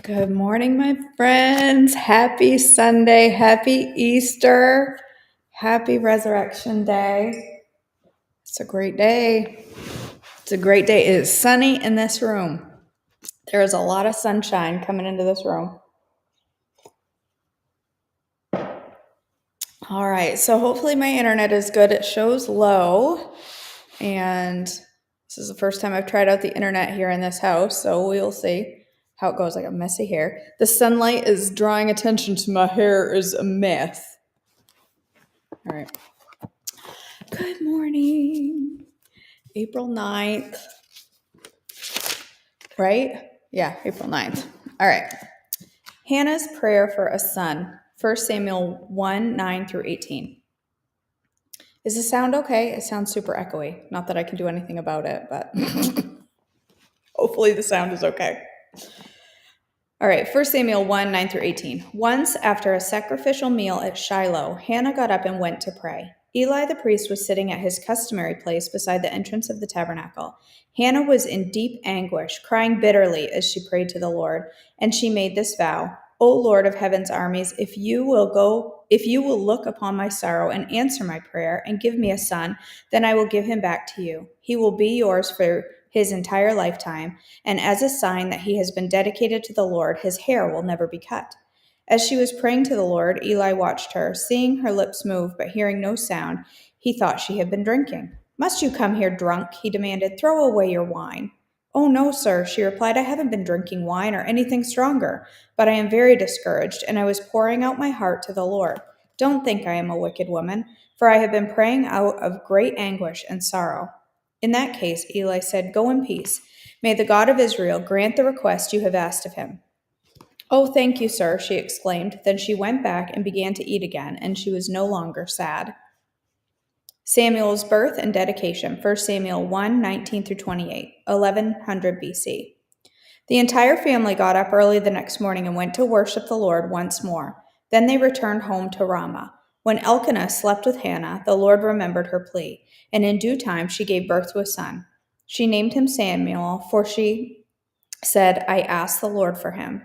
Good morning, my friends. Happy Sunday. Happy Easter. Happy Resurrection Day. It's a great day. It's a great day. It is sunny in this room. There is a lot of sunshine coming into this room. All right, so hopefully my internet is good. It shows low, and this is the first time I've tried out the internet here in this house, so we'll see how it goes. I got messy hair. The sunlight is drawing attention to my hair is a mess. All right. Good morning. April 9th. Right? Yeah, April 9th. All right. Hannah's prayer for a son. 1 Samuel 1, 9 through 18. Is the sound okay? It sounds super echoey. Not that I can do anything about it, but hopefully the sound is okay. All right, 1 Samuel 1, 9 through 18. Once, after a sacrificial meal at Shiloh, Hannah got up and went to pray. Eli the priest was sitting at his customary place beside the entrance of the tabernacle. Hannah was in deep anguish, crying bitterly as she prayed to the Lord, and she made this vow: O Lord of heaven's armies, if you will look upon my sorrow and answer my prayer and give me a son, then I will give him back to you. He will be yours for his entire lifetime, and as a sign that he has been dedicated to the Lord, his hair will never be cut. As she was praying to the Lord, Eli watched her. Seeing her lips move but hearing no sound, he thought she had been drinking. Must you come here drunk? He demanded. Throw away your wine. Oh, no, sir, she replied. I haven't been drinking wine or anything stronger, but I am very discouraged, and I was pouring out my heart to the Lord. Don't think I am a wicked woman, for I have been praying out of great anguish and sorrow. In that case, Eli said, Go in peace. May the God of Israel grant the request you have asked of him. Oh, thank you, sir, she exclaimed. Then she went back and began to eat again, and she was no longer sad. Samuel's birth and dedication, 1 Samuel 1, 19 through 28, 1100 BC. The entire family got up early the next morning and went to worship the Lord once more. Then they returned home to Ramah. When Elkanah slept with Hannah, the Lord remembered her plea, and in due time she gave birth to a son. She named him Samuel, for she said, I asked the Lord for him.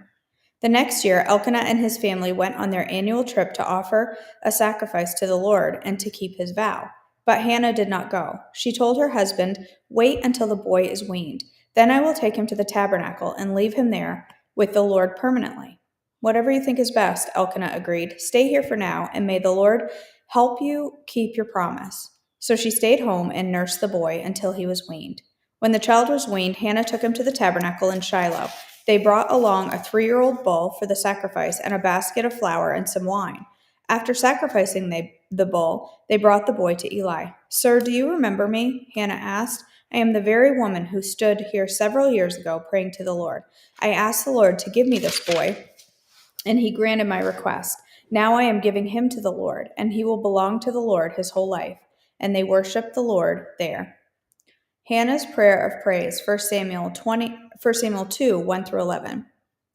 The next year, Elkanah and his family went on their annual trip to offer a sacrifice to the Lord and to keep his vow. But Hannah did not go. She told her husband, Wait until the boy is weaned. Then I will take him to the tabernacle and leave him there with the Lord permanently. Whatever you think is best, Elkanah agreed. Stay here for now, and may the Lord help you keep your promise. So she stayed home and nursed the boy until he was weaned. When the child was weaned, Hannah took him to the tabernacle in Shiloh. They brought along a 3-year-old bull for the sacrifice and a basket of flour and some wine. After sacrificing the bull, they brought the boy to Eli. Sir, do you remember me? Hannah asked. I am the very woman who stood here several years ago praying to the Lord. I asked the Lord to give me this boy, and he granted my request. Now I am giving him to the Lord, and he will belong to the Lord his whole life. And they worshiped the Lord there. Hannah's prayer of praise, 1 Samuel 2, 1 through 11.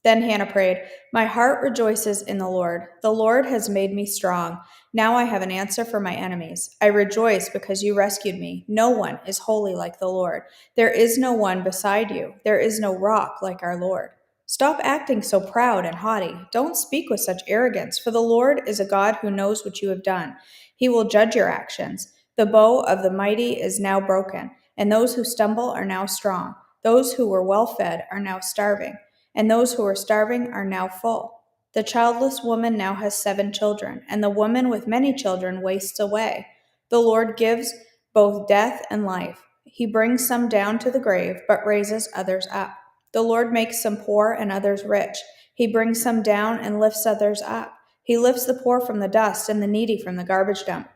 Then Hannah prayed, My heart rejoices in the Lord. The Lord has made me strong. Now I have an answer for my enemies. I rejoice because you rescued me. No one is holy like the Lord. There is no one beside you. There is no rock like our Lord. Stop acting so proud and haughty. Don't speak with such arrogance, for the Lord is a God who knows what you have done. He will judge your actions. The bow of the mighty is now broken, and those who stumble are now strong. Those who were well fed are now starving, and those who were starving are now full. The childless woman now has 7 children, and the woman with many children wastes away. The Lord gives both death and life. He brings some down to the grave, but raises others up. The Lord makes some poor and others rich. He brings some down and lifts others up. He lifts the poor from the dust and the needy from the garbage dump.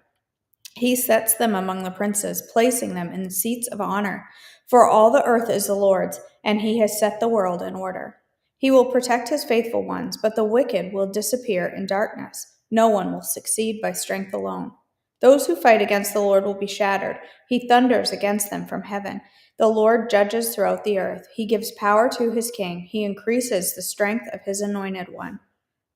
He sets them among the princes, placing them in the seats of honor. For all the earth is the Lord's, and he has set the world in order. He will protect his faithful ones, but the wicked will disappear in darkness. No one will succeed by strength alone. Those who fight against the Lord will be shattered. He thunders against them from heaven. The Lord judges throughout the earth. He gives power to his king. He increases the strength of his anointed one.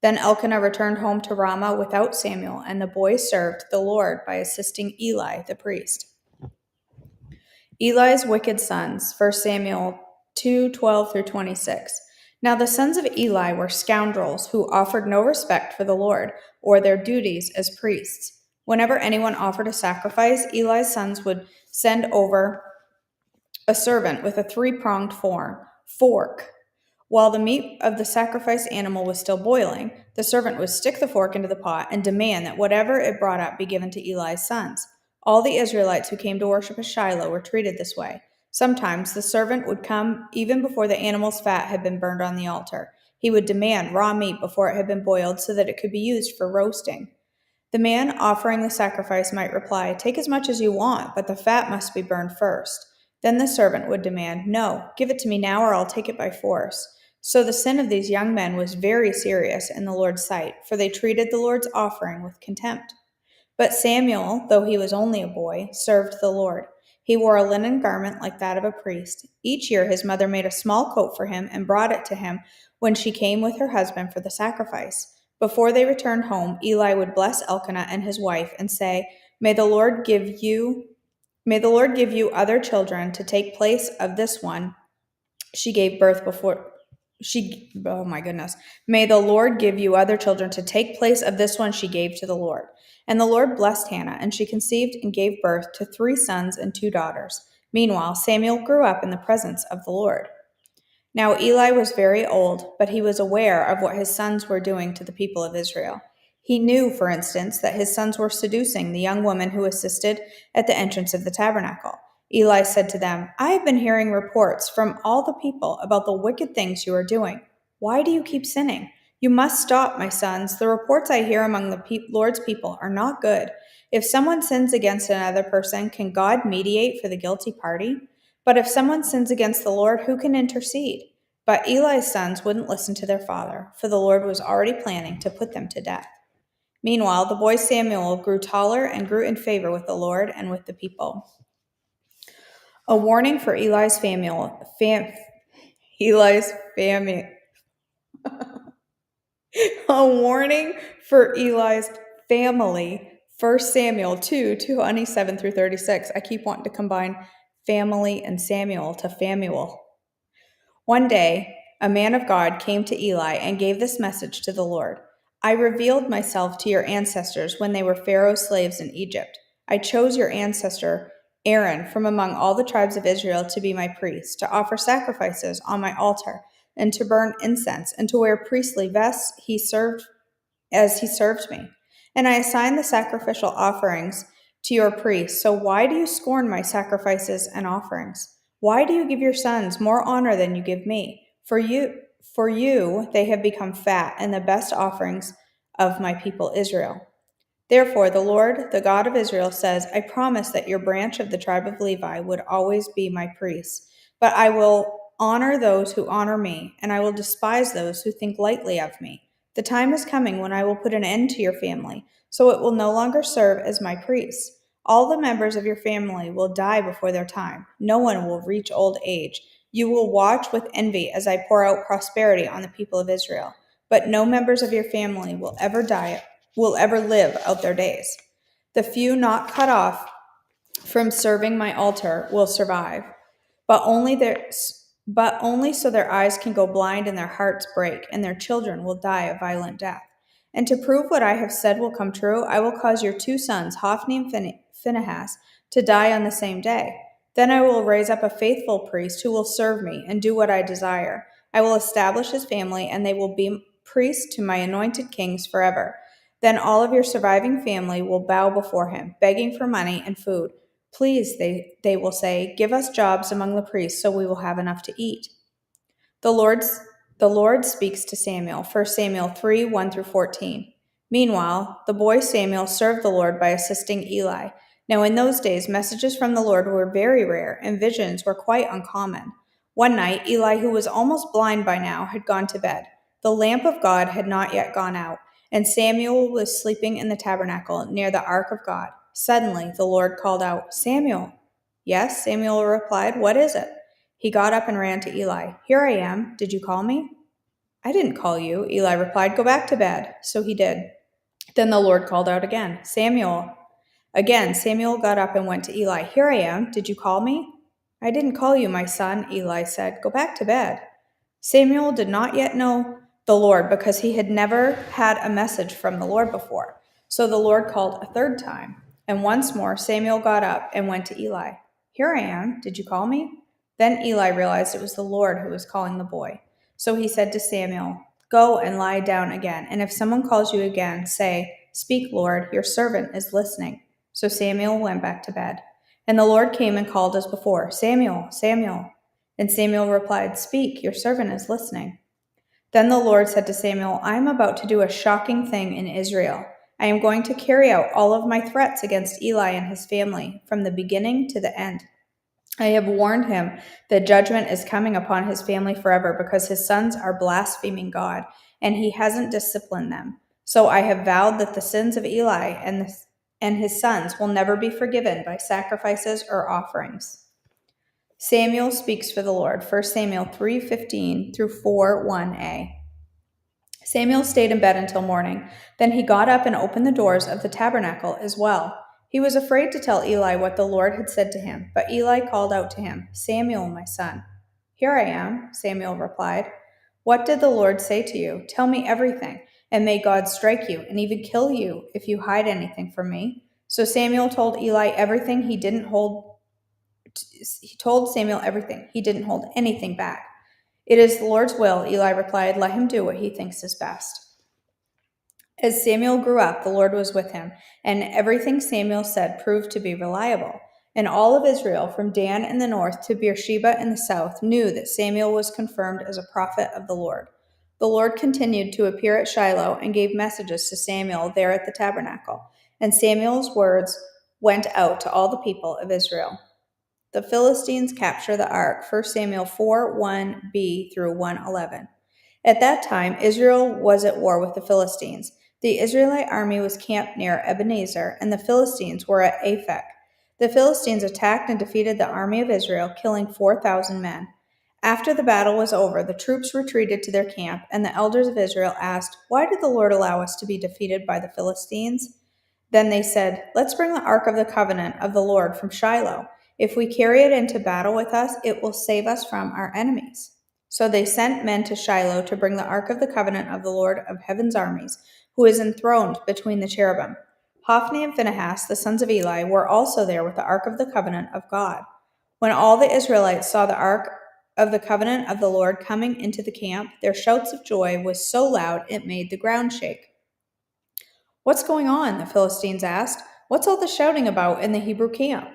Then Elkanah returned home to Ramah without Samuel, and the boy served the Lord by assisting Eli the priest. Eli's wicked sons, 1 Samuel 2:12 through 26. Now the sons of Eli were scoundrels who offered no respect for the Lord or their duties as priests. Whenever anyone offered a sacrifice, Eli's sons would send over a servant with a three-pronged fork. While the meat of the sacrificed animal was still boiling, the servant would stick the fork into the pot and demand that whatever it brought up be given to Eli's sons. All the Israelites who came to worship at Shiloh were treated this way. Sometimes the servant would come even before the animal's fat had been burned on the altar. He would demand raw meat before it had been boiled so that it could be used for roasting. The man offering the sacrifice might reply, "Take as much as you want, but the fat must be burned first." Then the servant would demand, "No, give it to me now or I'll take it by force." So the sin of these young men was very serious in the Lord's sight, for they treated the Lord's offering with contempt. But Samuel, though he was only a boy, served the Lord. He wore a linen garment like that of a priest. Each year his mother made a small coat for him and brought it to him when she came with her husband for the sacrifice. Before they returned home, Eli would bless Elkanah and his wife and say, May the Lord give you other children to take place of this one she gave birth before she oh my goodness. May the Lord give you other children to take place of this one she gave to the Lord. And the Lord blessed Hannah, and she conceived and gave birth to 3 sons and 2 daughters. Meanwhile, Samuel grew up in the presence of the Lord. Now Eli was very old, but he was aware of what his sons were doing to the people of Israel. He knew, for instance, that his sons were seducing the young woman who assisted at the entrance of the tabernacle. Eli said to them, I have been hearing reports from all the people about the wicked things you are doing. Why do you keep sinning? You must stop, my sons. The reports I hear among the Lord's people are not good. If someone sins against another person, can God mediate for the guilty party? But if someone sins against the Lord, who can intercede? But Eli's sons wouldn't listen to their father, for the Lord was already planning to put them to death. Meanwhile, the boy Samuel grew taller and grew in favor with the Lord and with the people. A warning for Eli's family. A warning for Eli's family. 1 Samuel 2:27 through 36. I keep wanting to combine family and Samuel to Famuel. One day, a man of God came to Eli and gave this message to the Lord. I revealed myself to your ancestors when they were Pharaoh's slaves in Egypt. I chose your ancestor, Aaron, from among all the tribes of Israel to be my priest, to offer sacrifices on my altar, and to burn incense, and to wear priestly vests he served me. And I assigned the sacrificial offerings to your priests. So why do you scorn my sacrifices and offerings? Why do you give your sons more honor than you give me? For you they have become fat and the best offerings of my people Israel. Therefore, the Lord, the God of Israel, says, I promise that your branch of the tribe of Levi would always be my priests. But I will honor those who honor me, and I will despise those who think lightly of me. The time is coming when I will put an end to your family, so it will no longer serve as my priests. All the members of your family will die before their time. No one will reach old age. You will watch with envy as I pour out prosperity on the people of Israel. But no members of your family will ever live out their days. The few not cut off from serving my altar will survive, but only so their eyes can go blind and their hearts break, and their children will die a violent death. And to prove what I have said will come true, I will cause your 2 sons, Hophni and Phinehas, to die on the same day. Then I will raise up a faithful priest who will serve me and do what I desire. I will establish his family, and they will be priests to my anointed kings forever. Then all of your surviving family will bow before him, begging for money and food. Please, they will say, give us jobs among the priests so we will have enough to eat. The Lord speaks to Samuel, 1 Samuel 3:1 through 14. Meanwhile, the boy Samuel served the Lord by assisting Eli. Now in those days, messages from the Lord were very rare, and visions were quite uncommon. One night, Eli, who was almost blind by now, had gone to bed. The lamp of God had not yet gone out, and Samuel was sleeping in the tabernacle near the ark of God. Suddenly, the Lord called out, Samuel. Yes, Samuel replied, what is it? He got up and ran to Eli. Here I am. Did you call me? I didn't call you, Eli replied. Go back to bed. So he did. Then the Lord called out again, Samuel. Again, Samuel got up and went to Eli. Here I am. Did you call me? I didn't call you, my son, Eli said. Go back to bed. Samuel did not yet know the Lord because he had never had a message from the Lord before. So the Lord called a third time. And once more Samuel got up and went to Eli. "Here I am. Did you call me?" Then Eli realized it was the Lord who was calling the boy. So he said to Samuel, "Go and lie down again. And if someone calls you again, say, 'Speak, Lord, your servant is listening.'" So Samuel went back to bed. And the Lord came and called as before, "Samuel, Samuel." And Samuel replied, "Speak, your servant is listening." Then the Lord said to Samuel, "I am about to do a shocking thing in Israel. I am going to carry out all of my threats against Eli and his family, from the beginning to the end. I have warned him that judgment is coming upon his family forever because his sons are blaspheming God, and he hasn't disciplined them. So I have vowed that the sins of Eli and his sons will never be forgiven by sacrifices or offerings." Samuel speaks for the Lord. 1 Samuel 3:15 through 4:1a. Samuel stayed in bed until morning. Then he got up and opened the doors of the tabernacle as well. He was afraid to tell Eli what the Lord had said to him, but Eli called out to him, "Samuel, my son." "Here I am," Samuel replied. "What did the Lord say to you? Tell me everything, and may God strike you and even kill you if you hide anything from me." So Samuel told Eli everything. He told Samuel everything. He didn't hold anything back. "It is the Lord's will," Eli replied. "Let him do what he thinks is best." As Samuel grew up, the Lord was with him, and everything Samuel said proved to be reliable. And all of Israel, from Dan in the north to Beersheba in the south, knew that Samuel was confirmed as a prophet of the Lord. The Lord continued to appear at Shiloh and gave messages to Samuel there at the tabernacle. And Samuel's words went out to all the people of Israel. The Philistines capture the ark. 1 Samuel 4:1b through 1:11. At that time, Israel was at war with the Philistines. The Israelite army was camped near Ebenezer, and the Philistines were at Aphek. The Philistines attacked and defeated the army of Israel, killing 4,000 men. After the battle was over, the troops retreated to their camp, and the elders of Israel asked, "Why did the Lord allow us to be defeated by the Philistines?" Then they said, "Let's bring the ark of the covenant of the Lord from Shiloh. If we carry it into battle with us, it will save us from our enemies." So they sent men to Shiloh to bring the ark of the covenant of the Lord of heaven's armies, who is enthroned between the cherubim. Hophni and Phinehas, the sons of Eli, were also there with the ark of the covenant of God. When all the Israelites saw the ark of the covenant of the Lord coming into the camp, their shouts of joy was so loud it made the ground shake. "What's going on?" the Philistines asked. "What's all the shouting about in the Hebrew camp?"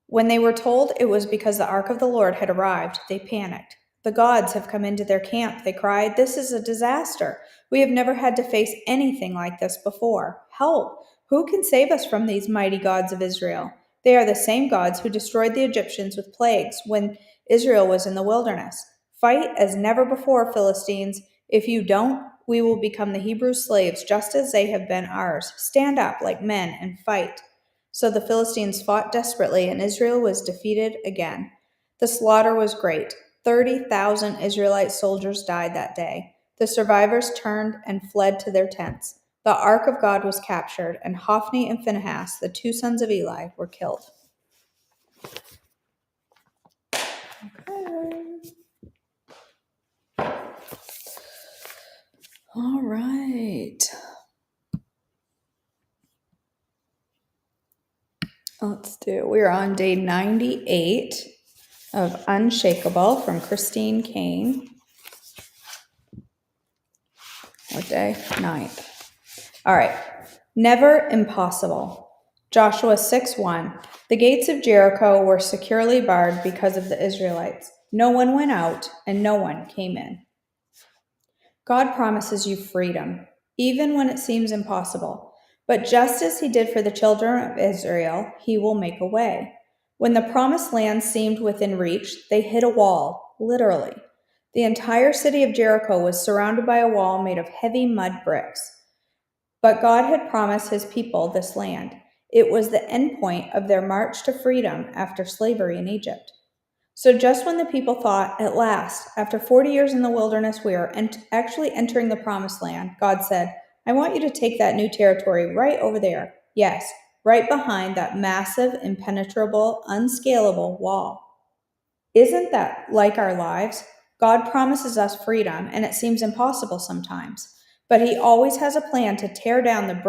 When they were told it was because the ark of the Lord had arrived, they panicked. "The gods have come into their camp," they cried. "This is a disaster. We have never had to face anything like this before. Help! Who can save us from these mighty gods of Israel? They are the same gods who destroyed the Egyptians with plagues when Israel was in the wilderness. Fight as never before, Philistines. If you don't, we will become the Hebrew slaves just as they have been ours. Stand up like men and fight." So the Philistines fought desperately, and Israel was defeated again. The slaughter was great. 30,000 Israelite soldiers died that day. The survivors turned and fled to their tents. The ark of God was captured, and Hophni and Phinehas, the two sons of Eli, were killed. Okay. All right. We're on day 98 of Unshakable from Christine Kane. What day? 9th. All right. Never impossible. Joshua 6:1. The gates of Jericho were securely barred because of the Israelites. No one went out and no one came in. God promises you freedom, even when it seems impossible. But just as he did for the children of Israel, he will make a way. When the promised land seemed within reach, they hit a wall, literally. The entire city of Jericho was surrounded by a wall made of heavy mud bricks. But God had promised his people this land. It was the end point of their march to freedom after slavery in Egypt. So just when the people thought, at last, after 40 years in the wilderness, we are actually entering the promised land, God said, "I want you to take that new territory right over there. Yes, right behind that massive, impenetrable, unscalable wall." Isn't that like our lives? God promises us freedom, and it seems impossible sometimes. But He always has a plan to tear down the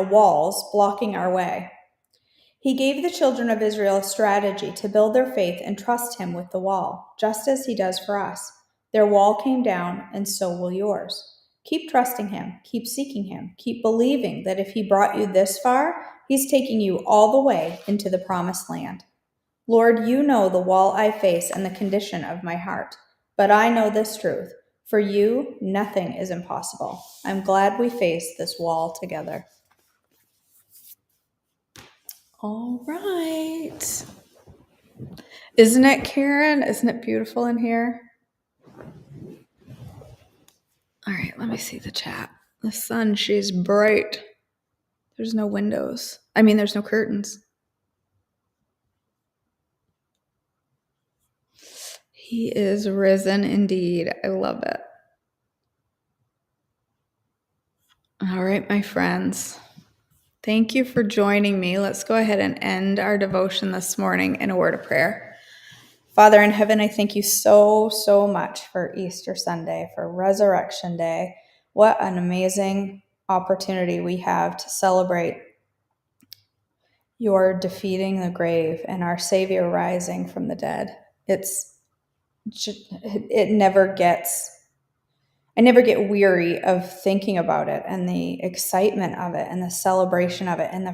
walls blocking our way. He gave the children of Israel a strategy to build their faith and trust Him with the wall, just as He does for us. Their wall came down, and so will yours. Keep trusting Him. Keep seeking Him. Keep believing that if He brought you this far, He's taking you all the way into the promised land. Lord, you know the wall I face and the condition of my heart. But I know this truth. For you, nothing is impossible. I'm glad we face this wall together. All right. Isn't it, Karen? Isn't it beautiful in here? All right, let me see the chat. The sun, she's bright. There's no windows. There's no curtains. He is risen indeed. I love it. All right, my friends. Thank you for joining me. Let's go ahead and end our devotion this morning in a word of prayer. Father in heaven, I thank you so, so much for Easter Sunday, for Resurrection Day. What an amazing opportunity we have to celebrate your defeating the grave and our Savior rising from the dead. I never get weary of thinking about it and the excitement of it and the celebration of it and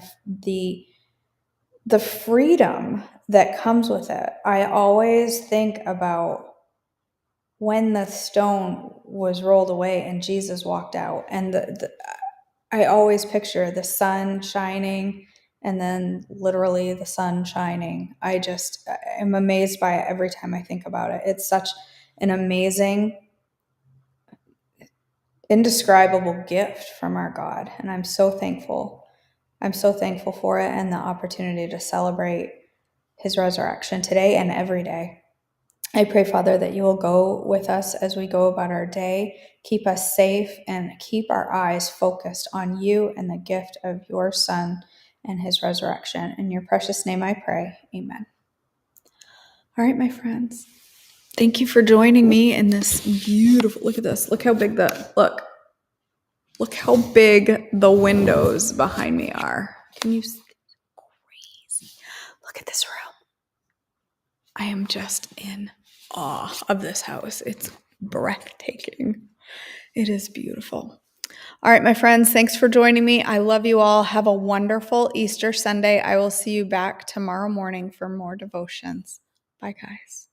the freedom that comes with it. I always think about when the stone was rolled away and Jesus walked out, and I always picture the sun shining and then literally the sun shining. I'm amazed by it every time I think about it. It's such an amazing, indescribable gift from our God, and I'm so thankful. I'm so thankful for it and the opportunity to celebrate His resurrection today and every day. I pray, Father, that you will go with us as we go about our day, keep us safe, and keep our eyes focused on you and the gift of your Son and His resurrection. In your precious name I pray. Amen. All right, my friends. Thank you for joining me in this beautiful, look at this. Look how big look how big the windows behind me are. Can you see? Crazy. Look at this room. I am just in awe of this house. It's breathtaking. It is beautiful. All right, my friends, thanks for joining me. I love you all. Have a wonderful Easter Sunday. I will see you back tomorrow morning for more devotions. Bye, guys.